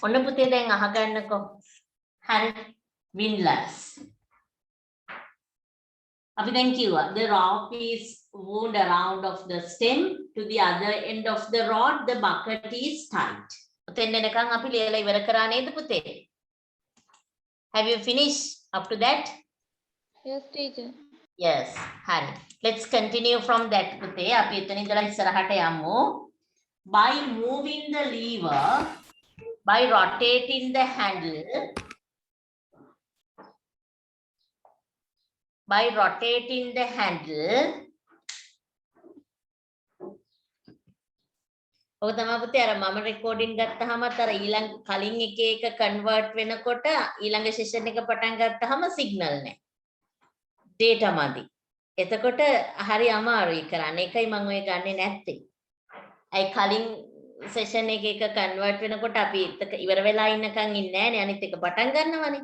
ඔන්න පුතේ දැන් අහගන්නකෝ. හරි. windlass. අපි දැන් කිව්වා the rope is wound around of the stem to the other end of the rod, the bucket is tight. ඔතෙන් එනකන් අපි ලියලා ඉවර කරා නේද පුතේ? Have you finished up to that? Yes, teacher. Yes. හරි. Let's continue from that පුතේ. අපි එතන ඉඳලා ඉස්සරහට යමු. By moving the lever, by rotating the handle, by rotating the handle, ඔක තමයි පුතේ අර මම රෙකෝඩින් ගත්තාමත් අර ඊළඟ කලින් එක කන්වර්ට් වෙනකොට ඊළඟ සෙෂන් එක පටන් ගත්තාම සිග්නල් නැහැ. data මදි. එතකොට හරි අමාරුයි කරන්න. ඒකයි මම ඔය ගන්නෙ නැත්තේ. අයි කලින් සෙෂන් එක කන්වර්ට් වෙනකොට අපි ඉවර වෙලා ඉන්නකන් ඉන්නේ නැහනේ. අනිත් එක පටන් ගන්නවනේ.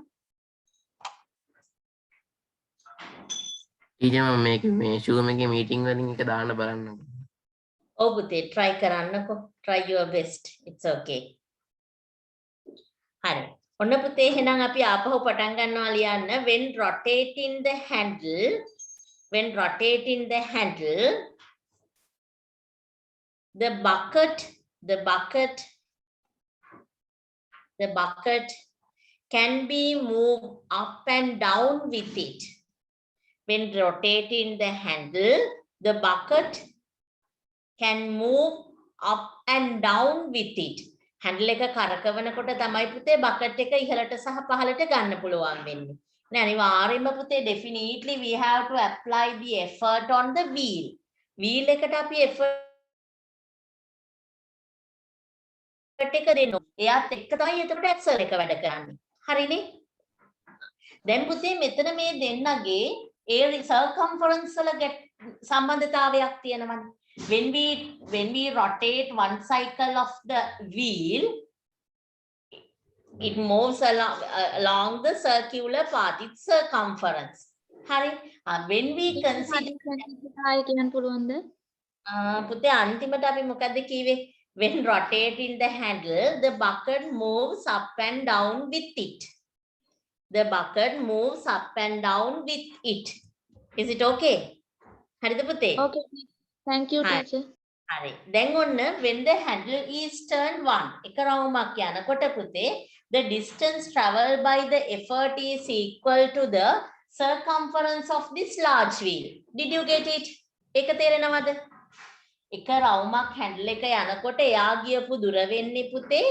ඊජම මේ ෂූම් එකේ මීටින් වලින් එක දාන්න බලන්නකො. ඔව් පුතේ try කරන්නකො. try your best. It's okay. හරි. ඔන්න පුතේ එහෙනම් අපි ආපහු පටන් ගන්නවා ලියන්න. when rotating the handle, the bucket can be moved up and down with it. When rotating the handle, the bucket can move up and down with it. Handle එක කරකවනකොට තමයි පුතේ bucket එක ඉහළට සහ පහළට ගන්න පුළුවන් වෙන්නේ. නේ අනිවාර්යයෙන්ම පුතේ definitely we have to apply the effort on the wheel. wheel එකට අපි effort එක දෙනවා. එයාත් එක්ක තමයි එතකොට axle එක වැඩ කරන්නේ. හරිනේ? දැන් පුතේ මෙතන මේ දෙන්නගේ ඒ circumference වල සම්බන්ධතාවයක් තියෙනවනේ. When we rotate one cycle of the wheel, it moves along the circular path, its circumference. Hari, when we consider පුතේ අන්තිමට අපි මොකද්ද කිව්වේ? When rotating the handle, the bucket moves up and down with it. The bucket moves up and down with it. Is it okay? හරිද පුතේ? Okay. Thank you, teacher. හරි. දැන් ඔන්න when the handle is turned one. එක රවුමක් යනකොට පුතේ the distance traveled by the effort is equal to the circumference of this large wheel. Did you get it? ඒක තේරෙනවද? එක රවුමක් handle එක යනකොට එයා ගියපු දුර වෙන්නේ පුතේ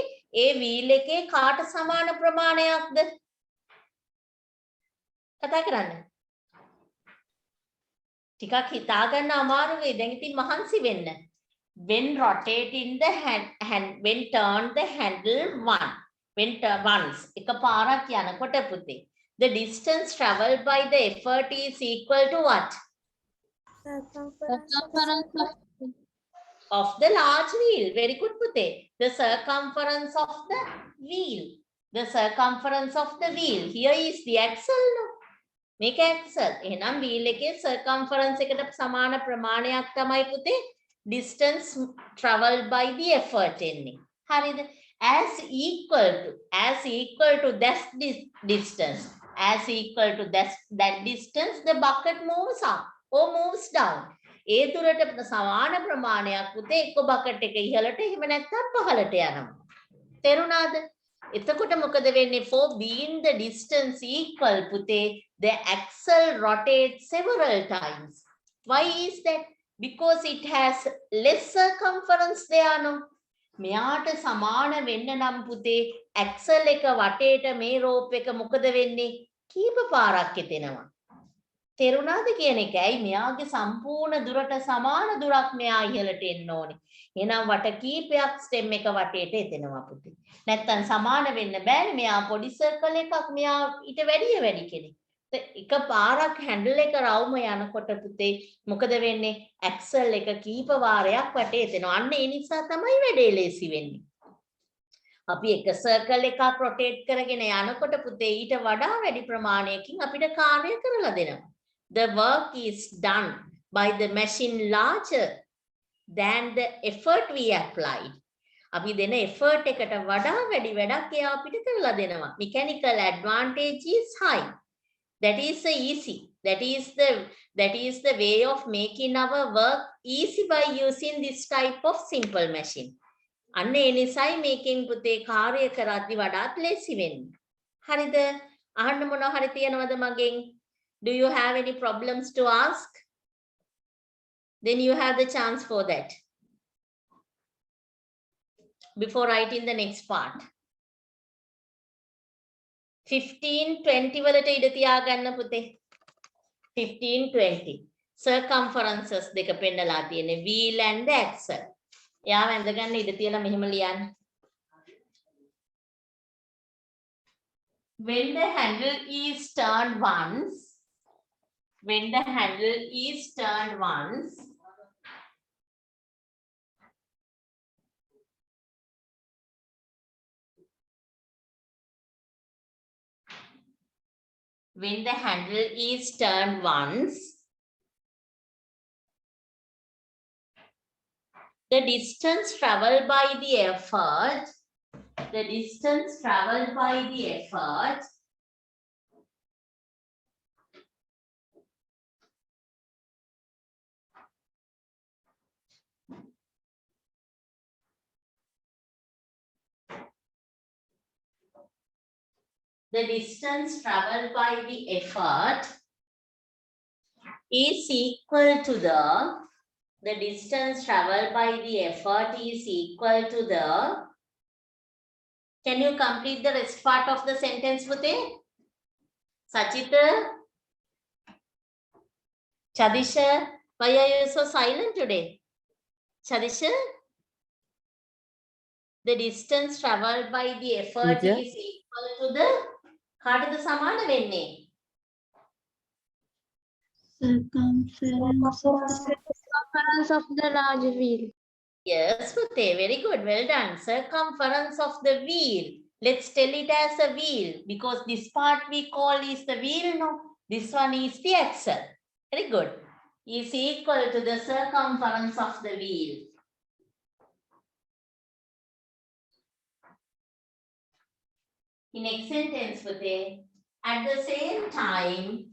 ඒ wheel එකේ කාට සමාන ප්‍රමාණයක්ද? කතා කරන්න. ටිකක් හිතා ගන්න අමාරු වෙයි. දැන් ඉතින් මහන්සි වෙන්න. When rotating the when turn the handle once එකපාරක් යනකොට පුතේ the distance traveled by the effort is equal to what? Circumference of the large wheel. Very good putte. The circumference of the wheel. The circumference of the wheel. Here is the axle. No? Make axle. එහෙනම් wheel එකේ circumference එකට සමාන ප්‍රමාණයක් තමයි පුතේ distance traveled by the effort එන්නේ. හරිද? As equal to that distance. As equal to that distance, the bucket moves up or moves down. ඒ දුරට සමාන ප්‍රමාණයක් පුතේ එක්ක බකට් එක ඉහළට එහෙම නැත්නම් පහළට යනවා. තේරුණාද? එතකොට මොකද වෙන්නේ? For being the distance equal පුතේ the axle rotates several times. Why is that? Because it has less circumference there no. මෙයාට සමාන වෙන්න නම් පුතේ axle එක වටේට මේ rope එක මොකද වෙන්නේ? කීප පාරක් එතෙනවා. තේරුණාද කියන එකයි මෙයාගේ සම්පූර්ණ දුරට සමාන දුරක් මෙයා ඉහළට එන්න ඕනේ. එහෙනම් වට කීපයක් ස්ටෙම් එක වටේට එතෙනවා පුතේ. නැත්තම් සමාන වෙන්න බෑනේ. මෙයා පොඩි සර්කල් එකක් මෙයා ඊට වැඩි කෙනෙක්. එක පාරක් හැන්ඩල් එක රවුම යනකොට පුතේ මොකද වෙන්නේ? ඇක්සල් එක කීප වාරයක් වටේ එතෙනවා. අන්න ඒ නිසා තමයි වැඩේ ලේසි වෙන්නේ. අපි එක සර්කල් එකක් රොටේට් කරගෙන යනකොට පුතේ ඊට වඩා වැඩි ප්‍රමාණයකින් අපිට කාර්ය කරලා දෙනවා. The work is done by the machine larger. than the effort we applied. අපි දෙන effort එකට වඩා වැඩි වැඩක් එයා අපිට කරලා දෙනවා. Mechanical advantage is high. That is easy. That is the way of making our work easy by using this type of simple machine. අන්න ඒ නිසායි මේකෙන් පුතේ කාර්ය කරද්දි වඩාත් ලේසි වෙන්නේ. හරිද? අහන්න මොනවා හරි තියනවද මගෙන්? Do you have any problems to ask? Then you have the chance for that. Before writing the next part. 15-20 වලට ඉඩ තියාගන්න පුතේ. 15-20. Circumferences දෙක පෙන්නලා තියෙන්නේ wheel and the axle. එයා වැඳගන්න ඉඩ තියලා මෙහෙම ලියන්න. When the handle is turned once, when the handle is turned once, the distance traveled by the effort, is equal to the, can you complete the rest part of the sentence Pute? Sachita, Chadisha, why are you so silent today? Chadisha, the distance traveled by the effort is equal to the, කාටද සමාන වෙන්නේ? Circumference of the large wheel. Yes, Pute, very good, well done. Circumference of the wheel. Let's tell it as a wheel because this part we call is the wheel, no? This one is the axle. Very good. Is equal to the circumference of the wheel. In next sentence, Pute, at the same time,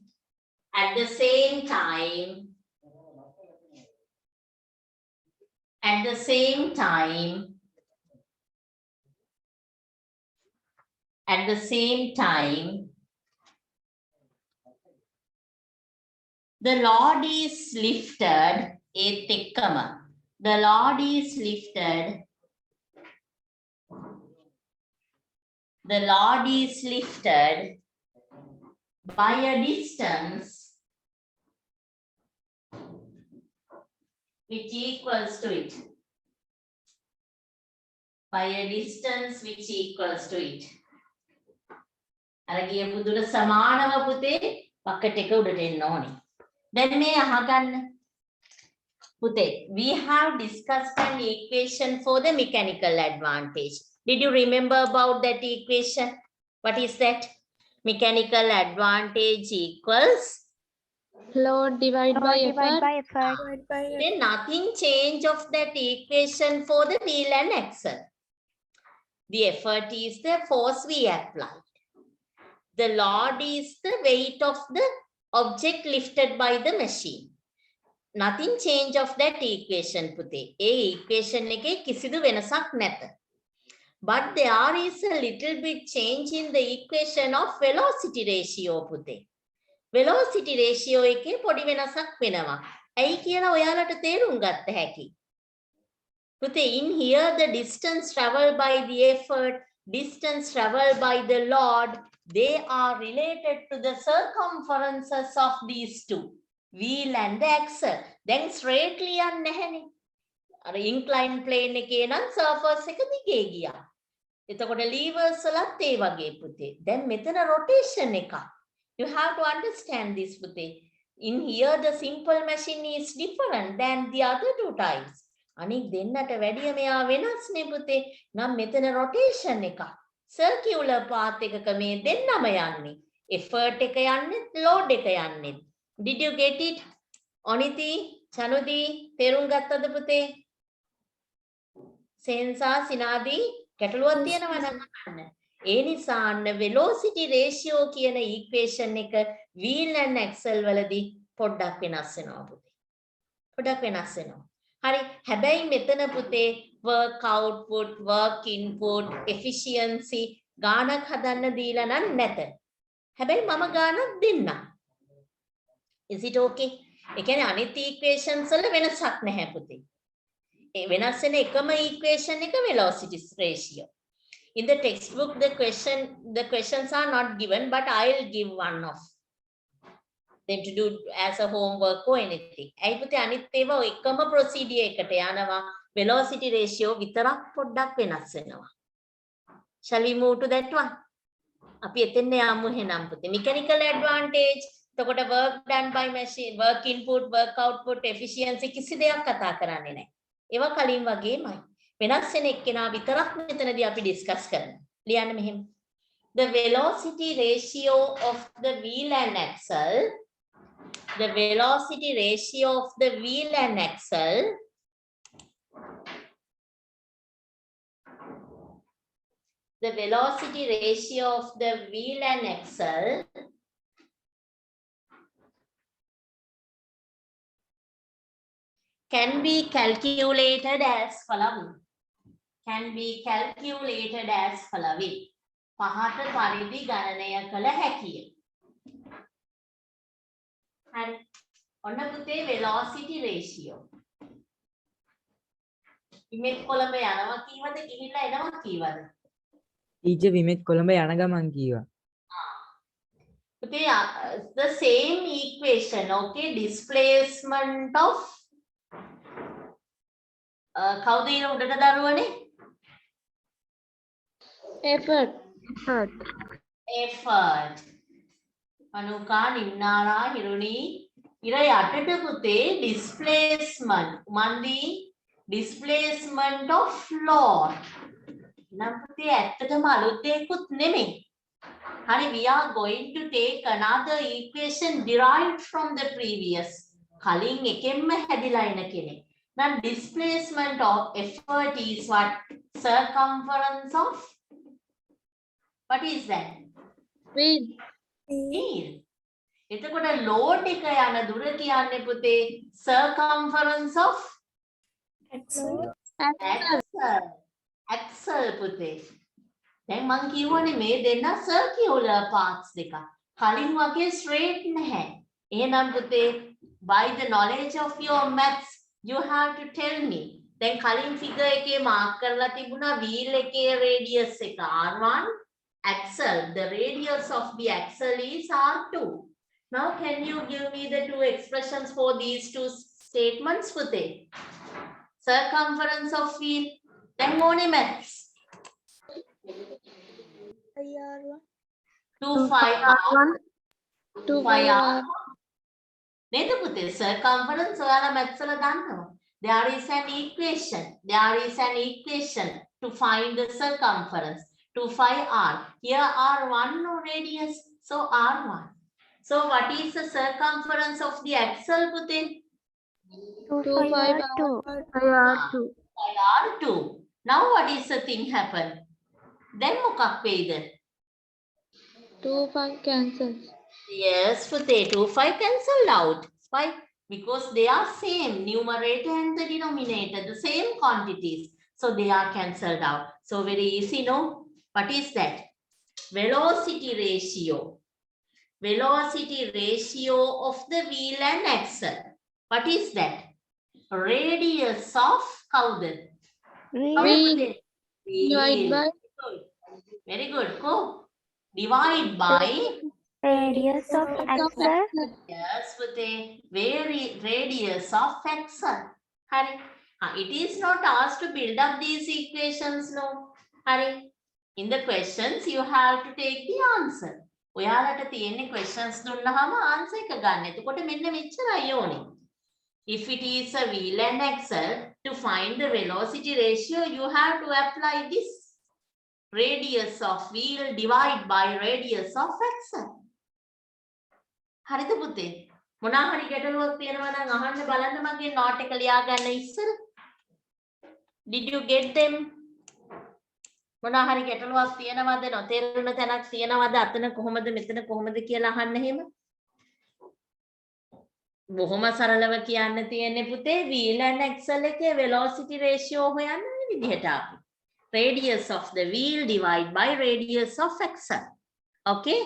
the Lord is lifted, the Lord is lifted by a distance which equals to it. අර කියපු දුර සමානව පුතේ bucket එක උඩට එන්න ඕනේ. දැන් මේ අහගන්න. පුතේ, we have discussed an equation for the mechanical advantage. Did you remember about that equation? What is that? Mechanical advantage equals Load divided by effort. Then nothing change of that equation for the wheel and axle. The effort is the force we applied. The load is the weight of the object lifted by the machine. Nothing change of that equation පුතේ. ඒ equation එකේ කිසිදු වෙනසක් නැත. But there is a little bit change in the equation of velocity ratio පුතේ. Velocity ratio එකේ පොඩි වෙනසක් වෙනවා. ඇයි කියලා ඔයාලට තේරුම් ගත්ත හැකි. පුතේ, in here the distance traveled by the effort, distance traveled by the load, they are related to the circumferences of these two, wheel and the axle. Then straightly යන්නේ නැහැනේ. අර inclined plane එකේ නම් surface එක දිගේ ගියා. එතකොට levers වලත් ඒ වගේ පුතේ. දැන් මෙතන rotation එකක්. You have to understand this පුතේ. In here the simple machine is different than the other two types. අනික් දෙන්නට වැඩිය මෙයා වෙනස් නේ පුතේ. නම් මෙතන rotation එකක්. Circular path එකක මේ දෙන්නම යන්නේ. Effort එක යන්නේ, load එක යන්නේ. Did you get it? Oniti, Chanudi, තේරුම් ගත්තද පුතේ? සෙන්සා සිනාදී ගැටලුවක් තියෙනවා නම් අහන්න. ඒ නිසා අන්න velocity ratio කියන equation එක wheel and axle වලදී පොඩ්ඩක් වෙනස් වෙනවා පුතේ. පොඩ්ඩක් වෙනස් වෙනවා. හරි. හැබැයි මෙතන පුතේ work output, work input, efficiency ගානක් හදන්න දීලා නම් නැත. හැබැයි මම ගානක් දෙන්නම්. Is it okay? ඒ කියන්නේ අනිත් equations වල වෙනසක් නැහැ පුතේ. ඒ වෙනස් වෙන එකම equation එක velocity ratio. In the textbook the questions are not given, but I'll give one of them to do as a homework or anything. ඇයි පුතේ අනිත් ඒවා එකම procedure එකට යනවා. velocity ratio විතරක් පොඩ්ඩක් වෙනස් වෙනවා. Shall we move to that one? අපි එතෙන් යමු එහෙනම් පුතේ. Mechanical advantage. එතකොට work done by machine, work input, work output, efficiency කිසි දෙයක් කතා කරන්නේ නැහැ. ඒවා කලින් වගේමයි. වෙනස් වෙන එක්කෙනා විතරක් මෙතනදී අපි ඩිස්කස් කරනවා. ලියන්න මෙහෙම. The velocity ratio of the wheel and axle. The velocity ratio of the wheel and axle the velocity ratio of the wheel and axle can be calculated as following. Can be calculated as following. පහත පරිදි ගණනය කළ හැකිය. හරි. ඔන්න පුතේ velocity ratio. විමෙත් Colombo යනවා කීවද ගිහිල්ලා එනවා කීවද? ටීචර් විමෙත් කොළඹ යන ගමන් කීවා. පුතේ the same equation, okay, displacement of කවුද ඊන උඩට දරුවනේ? effort. අනුකා නිම්නාරා හිරුණී ඉර යටට පුතේ displacement මන්දී displacement of load නම් පුතේ ඇත්තටම අලුත් දෙයක්වත් නෙමෙයි. හරි, we are going to take another equation derived from the previous. කලින් එකෙන්ම හැදිලා එන කෙනෙක්. Now displacement of effort is what? Circumference of what is that? Wheel. Wheel. එතකොට load එක යන දුර කියන්නේ පුතේ circumference of Axle. axle පුතේ. දැන් මං කියවනේ මේ දෙන්න circular parts දෙක. කලින් වගේ straight නැහැ. එහෙනම් පුතේ by the knowledge of your maths you have to tell me. දැන් කලින් figure එකේ mark කරලා තිබුණා wheel එකේ radius එක r1, axle, the radius of the axle is r2. Now can you give me the two expressions for these two statements පුතේ? Circumference of wheel. Then ඕනේ maths. 2πr1 2πr නේද පුතේ? circumference ඔයාලා maths වල දන්නවා. There is an equation to find the circumference. 2πr. Here r1 no radius, so r1. So what is the circumference of the axle පුතේ? 2πr2. r2. Now what is the thing happen? Then මොකක් වෙයිද? 2π cancels. Yes, පුතේ 2π cancelled out. Why? Because they are same, numerator and the denominator, the same quantities. So they are cancelled out. So very easy, no? What is that? Velocity ratio. Velocity ratio of the wheel and axle. What is that? Radius of කවුද? Wheel. Divide by Very good. Go. Divide by Radius of axle. yes, with a very radius of axle. Hari. It is not asked to build up these equations, no. Hari. In the questions, you have to take the answer. ඔයාලට තියෙන questions දුන්නාම answer එක ගන්න. එතකොට මෙන්න මෙච්චරයි ඕනේ. If it is a wheel and axle, to find the velocity ratio, you have to apply this. Radius of wheel divide by radius of axle. හරිද පුතේ? මොනවා හරි ගැටලුවක් තියෙනවා නම් අහන්න බලන්න මගේ note එක ලියා ගන්න ඉස්සර. Did you get them? මොනවා හරි ගැටලුවක් තියෙනවද නොතේරුණ තැනක් තියෙනවද අතන කොහොමද මෙතන කොහොමද කියලා අහන්න එහෙම බොහොම සරලව කියන්න තියෙන්නේ පුතේ wheel and axle එකේ velocity ratio හොයන්න මේ විදිහට අපි radius of the wheel divide by radius of axle okay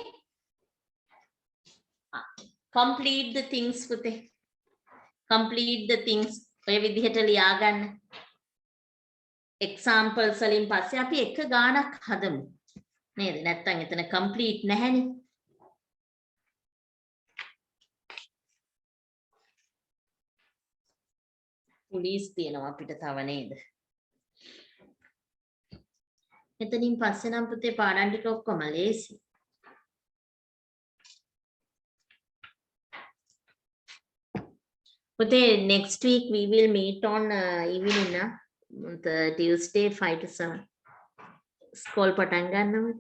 complete the things පුතේ complete the things ඔය විදිහට ලියා ගන්න examples වලින් පස්සේ අපි එක ගානක් හදමු නේද නැත්තම් එතන complete නැහැනේ පුලිස් තියෙනවා අපිට තව නේද එතනින් පස්සේ නම් පුතේ පාඩම් ටික ඔක්කොම ලේසි පුතේ next week we will meet on evening the Tuesday 5 to 7 school පටන් ගන්නවා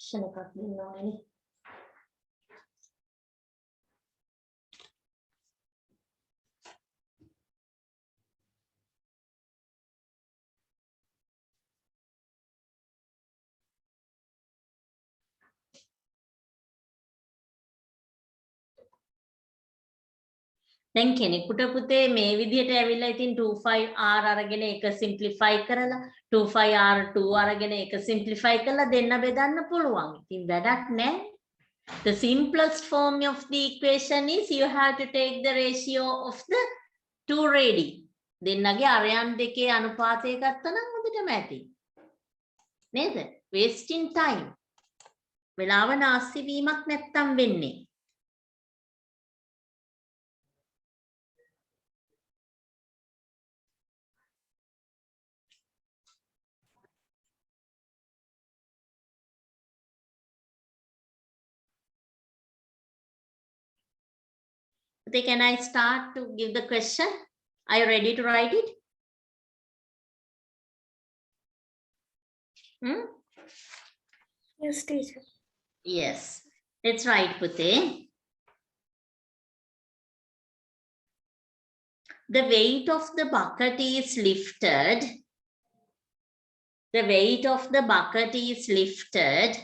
ක්ෂණයක් දෙන්න ඕනේ දැන් කෙනෙකුට පුතේ මේ විදිහට ඇවිල්ලා ඉතින් 25R අරගෙන ඒක සිම්ප්ලිෆයි කරලා 25R2 අරගෙන ඒක සිම්ප්ලිෆයි කරලා දෙන්න බෙදන්න පුළුවන්. ඉතින් වැඩක් නැහැ. The simplest form of the equation is you have to take the ratio of the two radii. දෙන්නගේ අරයන් දෙකේ අනුපාතය ගත්තනම් හොඳටම ඇති. නේද? wasting time. වෙලාව නාස්ති වීමක් නැත්තම් වෙන්නේ. Okay, can I start to give the question? Are you ready to write it? Yes, teacher. Yes. Let's write, Pute. The weight of the bucket is lifted. The weight of the bucket is lifted.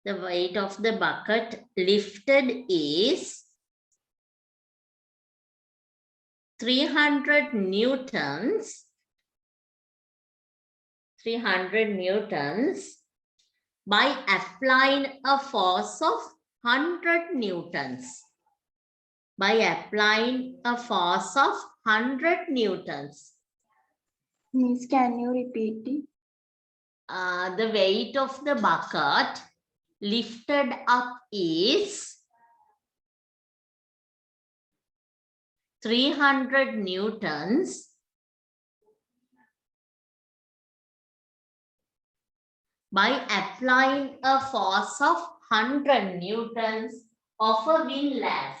The weight of the bucket lifted is 300 newtons. 300 newtons by applying a force of 100 newtons. By applying a force of 100 newtons. Miss, can you repeat it? The weight of the bucket lifted up is 300 newtons by applying a force of 100 newtons of a windlass.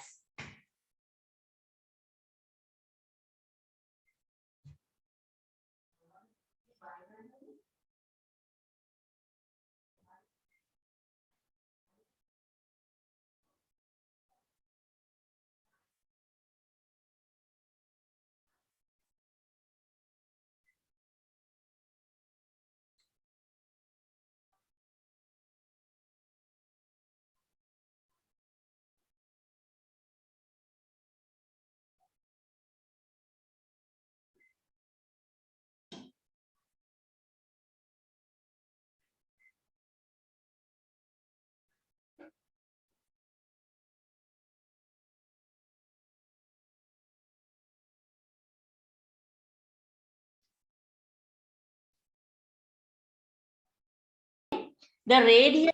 The radius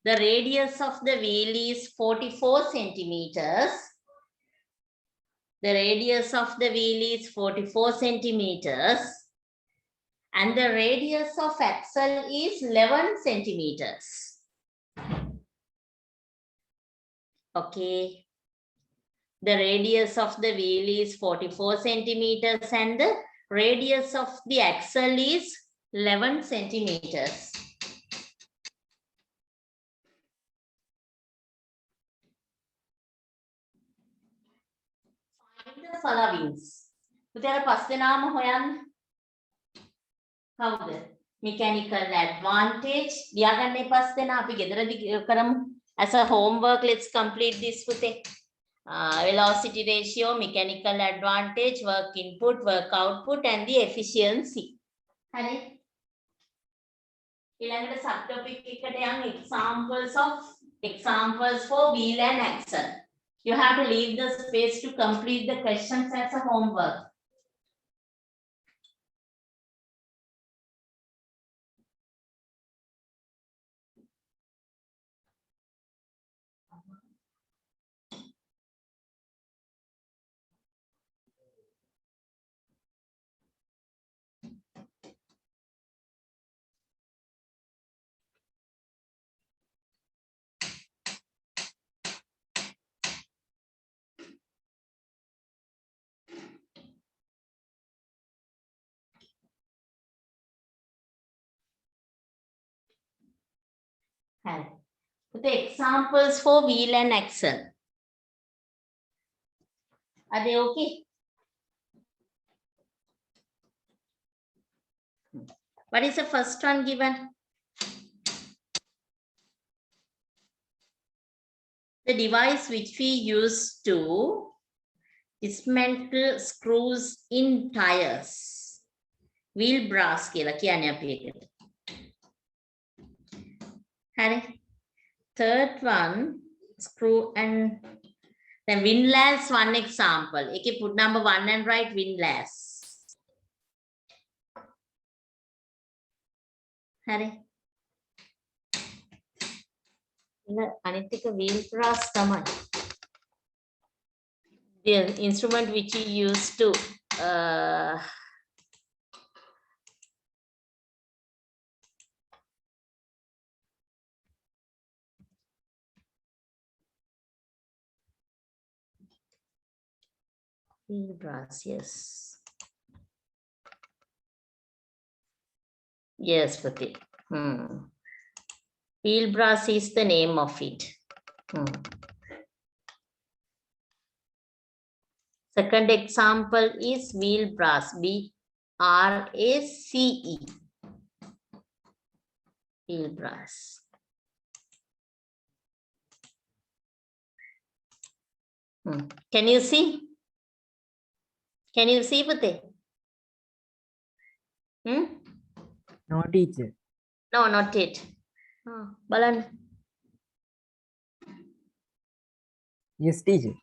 The radius of the wheel is 44 centimeters. The radius of the wheel is 44 centimeters. And the radius of axle is 11 centimeters. Okay. The radius of the wheel is 44 centimeters and the radius of the axle is 11 centimeters. Find the followings. පුතේ පස් දෙනාම හොයන්න. කවුද? Mechanical advantage. ලියාගන්නේ පස් දෙනා අපි ගෙදරදී කරමු. As a homework, let's complete this පුතේ. Velocity ratio, mechanical advantage, work input, work output, and the efficiency. හරි. ඊළඟට subtopic එකට යන් examples for wheel and axle. You have to leave the space to complete the questions as a homework. The examples for wheel and axle. Are they okay? What is the first one given? The device which we use to dismantle screws in tires. Wheel brass කියලා කියන්නේ අපි ඒකට. හරි. Third one, screw and then windlass, one example. Okay, put number 1 and write windlass. Hurry. අනිත් එක wheel brass තමයි. The instrument which you use to wheel brass, yes. Yes, Pati. Wheel brass is the name of it. Second example is wheel brass. B-R-A-C-E. Wheel brass. Can you see? Can you see, Pati? No, teacher. No, not it. Balan. Yes, teacher.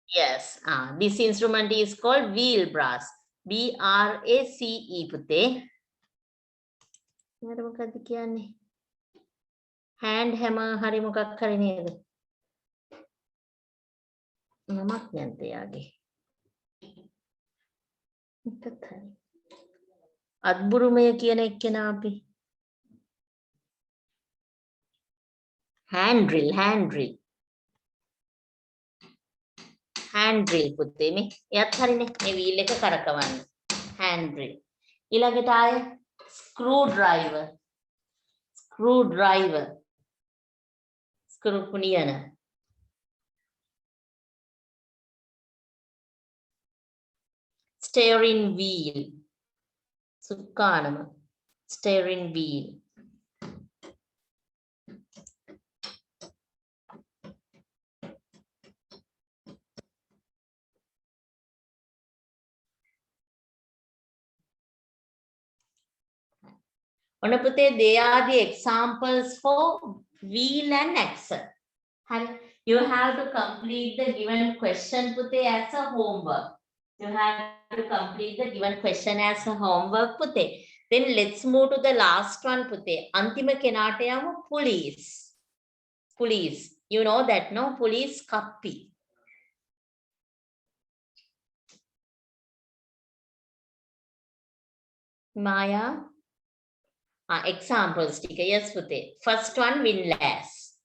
Yes. This instrument is called wheel brass. B-R-A-C-E, Pati. Hand hammer, hari මොකක් හරි නේද? නමක් නැන්තේ යාගේ. අත්බුරුමය කියන එක්කෙනා අපි. hand drill පුතේ මේ එයත් හරිනේ මේ wheel එක කරකවන්න hand drill ඊළඟට ආය screw පුනියන steering wheel සුක්කානම steering wheel they are the examples for wheel and axle. You have to complete the given question Pute as a homework. You have to complete the given question as a homework Pute. Then let's move to the last one Pute. Antima kenata yamu police. Police. You know that, no? Police kappi. Maya. Examples. Yes, Pute. First one, windlass.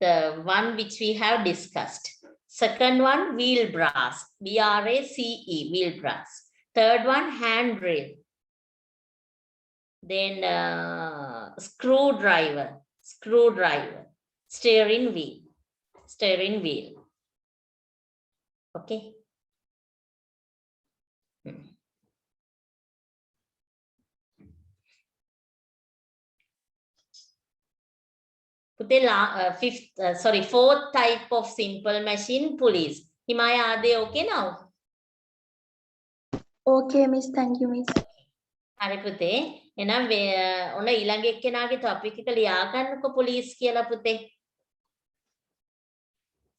The one which we have discussed. Second one, wheel brass. B-R-A-C-E, wheel brass. Third one, handrail. Then screwdriver. Steering wheel. Okay. Fourth type of simple machine, pulleys. Himaya, are they okay now? Okay, Miss. Thank you, Miss. හරි පුතේ එහෙනම් ඔන්න ඊළඟ එක්කෙනාගේ topic එක ලියා ගන්නකො police කියලා පුතේ.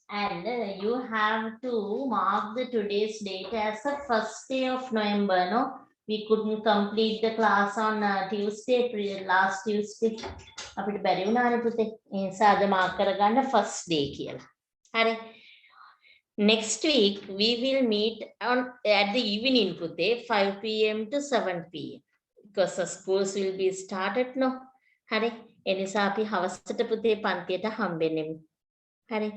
And you have to mark the today's date as the first day of November, no? We couldn't complete the class on last Tuesday. අපිට බැරි වුණානේ පුතේ. ඒ නිසා අද mark කරගන්න first day කියලා. හරි. Next week we will meet at the evening පුතේ 5 p.m. to 7 p.m. because the schools will be started no. හරි. ඒ නිසා අපි හවසට පුතේ පන්තියට හම්බෙන්නේ. හරි.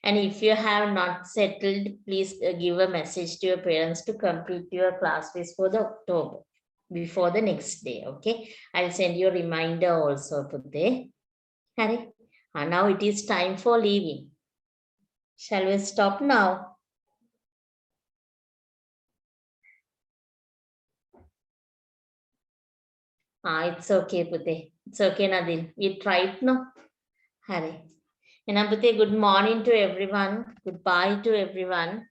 And if you have not settled, please give a message to your parents to complete your class fees for the October before the next day. Okay, I'll send you a reminder also today. Harry, and now it is time for leaving. Shall we stop now? It's okay, Pute. It's okay, Nadine. We tried, no? Harry. And Pute, good morning to everyone. Goodbye to everyone.